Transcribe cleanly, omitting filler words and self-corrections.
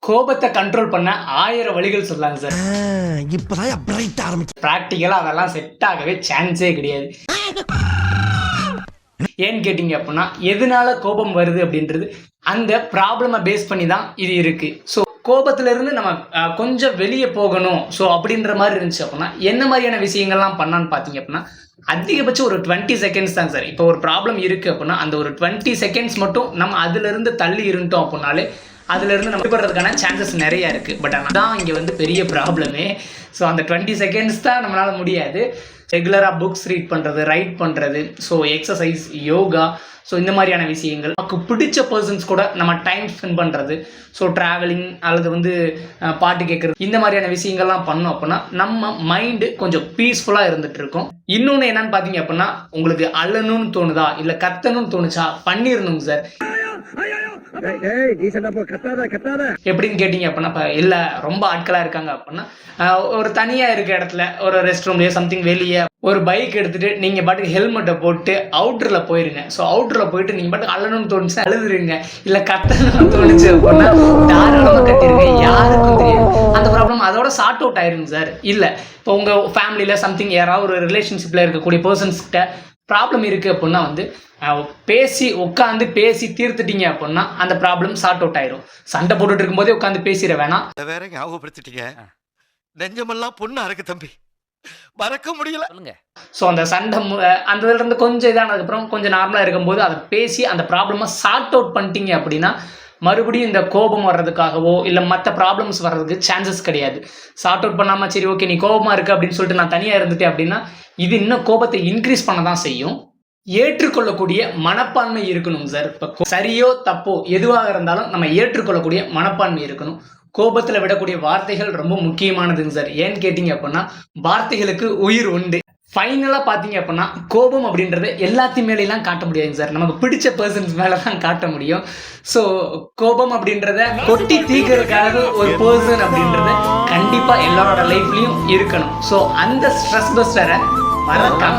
கோபத்தை கண்ட்ரோல் பண்ண 1000 வழிகள் சொல்லலாங்க சார். இப்பதான் பிரைட் ஆரம்பிச்சு. பிராக்டிக்கலா அதெல்லாம் செட் ஆகவே சான்ஸே கிடையாது. ஏன்னு கேட்டீங்க அப்படின்னா, எதனால கோபம் வருது அப்படின்றது அந்த ப்ராப்ளமை பேஸ் பண்ணி தான் இது இருக்கு. ஸோ கோபத்துல இருந்து நம்ம கொஞ்சம் வெளியே போகணும். ஸோ அப்படின்ற மாதிரி இருந்துச்சு அப்படின்னா என்ன மாதிரியான விஷயங்கள்லாம் பண்ணான்னு பார்த்தீங்க அப்படின்னா, அதிகபட்சம் ஒரு 20 செகண்ட்ஸ் தான் சார். இப்போ ஒரு ப்ராப்ளம் இருக்குது அப்படின்னா அந்த ஒரு 20 செகண்ட்ஸ் மட்டும் நம்ம அதுலேருந்து தள்ளி இருந்துட்டோம் அப்படின்னாலே அதுலேருந்து நம்ம விடுறதுக்கான சான்சஸ் நிறைய இருக்குது. பட் ஆனால் தான் இங்கே வந்து பெரிய ப்ராப்ளமே. ஸோ அந்த 20 செகண்ட்ஸ் தான் நம்மளால் முடியாது. ரெகுலராக புக்ஸ் ரீட் பண்ணுறது, ரைட் பண்ணுறது, ஸோ எக்ஸசைஸ், யோகா, ஸோ இந்த மாதிரியான விஷயங்கள், நமக்கு பிடிச்ச பர்சன்ஸ் கூட நம்ம டைம் ஸ்பெண்ட் பண்ணுறது, ஸோ ட்ராவலிங் அல்லது வந்து பாட்டு கேட்குறது, இந்த மாதிரியான விஷயங்கள்லாம் பண்ணோம் அப்படின்னா நம்ம மைண்டு கொஞ்சம் பீஸ்ஃபுல்லாக இருந்துகிட்டு இருக்கும். இன்னொன்று என்னன்னு பார்த்தீங்க அப்படின்னா, உங்களுக்கு அழணும்னு தோணுதா இல்லை கத்தணும்னு தோணுச்சா பண்ணிடணுங்க சார். எப்படின்னு கேட்டீங்க அப்படின்னா, இல்லை ரொம்ப ஆட்களாக இருக்காங்க அப்படின்னா ஒரு தனியாக இருக்க இடத்துல ஒரு ரெஸ்ட் ரூம்லேயே சம்திங் வெளியே ஒரு பைக் எடுத்துகிட்டு நீங்கள் பாட்டுக்கு ஹெல்மெட்டை போட்டு அவுட்டரில் போயிருங்க. ஸோ அவுட்டரில் போயிட்டு நீங்கள் பாட்டுக்கு அழணும்னு தோணுச்சு அழுதுருங்க, இல்லை கத்தணும்னு தோணுச்சு அப்படின்னா தாராளமாக கட்டிருங்க, யாருக்கும் தெரியாது. அந்த ப்ராப்ளம் அதோட சார்ட் அவுட் ஆயிருங்க சார். இல்லை இப்போ உங்கள் ஃபேமிலியில் சம்திங் யாராவது ஒரு ரிலேஷன்ஷிப்பில் இருக்கக்கூடிய பர்சன்ஸ்கிட்ட ப்ராப்ளம் இருக்குது அப்படின்னா வந்து உட்காந்து பேசி தீர்த்துட்டீங்க அப்படின்னா அந்த ப்ராப்ளம் சார்ட் அவுட் ஆயிரும். சண்டை போட்டுட்டு இருக்கும்போதே உட்காந்து பேசிட வேணாம். வேற ஞாபகப்படுத்திட்டீங்க, நெஞ்சமெல்லாம் பொண்ணா இருக்கு தம்பி, மறக்க முடியல. ஸோ அந்த சண்டை அந்த இதுல இருந்து கொஞ்சம் இதானதுக்கப்புறம் கொஞ்சம் நார்மலாக இருக்கும்போது அதை பேசி அந்த ப்ராப்ளமை சார்ட் அவுட் பண்ணிட்டீங்க அப்படின்னா மறுபடியும் இந்த கோபம் வர்றதுக்காகவோ இல்லை மற்ற ப்ராப்ளம்ஸ் வர்றதுக்கு சான்சஸ் கிடையாது. சார்ட் அவுட் பண்ணாமல் சரி ஓகே நீ கோபமாக இருக்கு அப்படின்னு சொல்லிட்டு நான் தனியாக இருந்துட்டேன் அப்படின்னா இது இன்னும் கோபத்தை இன்க்ரீஸ் பண்ண தான் செய்யும். ஏற்றுக்கொள்ளக்கூடிய மனப்பான்மை இருக்கணும் சார். இப்போ சரியோ தப்போ எதுவாக இருந்தாலும் நம்ம ஏற்றுக்கொள்ளக்கூடிய மனப்பான்மை இருக்கணும். கோபத்தில் விடக்கூடிய வார்த்தைகள் ரொம்ப முக்கியமானதுங்க சார். ஏன்னு கேட்டிங்க அப்படின்னா வார்த்தைகளுக்கு உயிர் உண்டு. ஃபைனலாக பார்த்தீங்க அப்படின்னா கோபம் அப்படின்றத எல்லாத்தையும் மேலாம் காட்ட முடியாதுங்க சார். நமக்கு பிடிச்ச பர்சன்ஸ் மேலே தான் காட்ட முடியும். ஸோ கோபம் அப்படின்றத கொட்டி தீர்க்கறதுக்காக ஒரு பர்சன் அப்படின்றத கண்டிப்பாக எல்லாரோட லைஃப்லையும் இருக்கணும். ஸோ அந்த ஸ்ட்ரெஸ் பஸ்டரை மறக்காம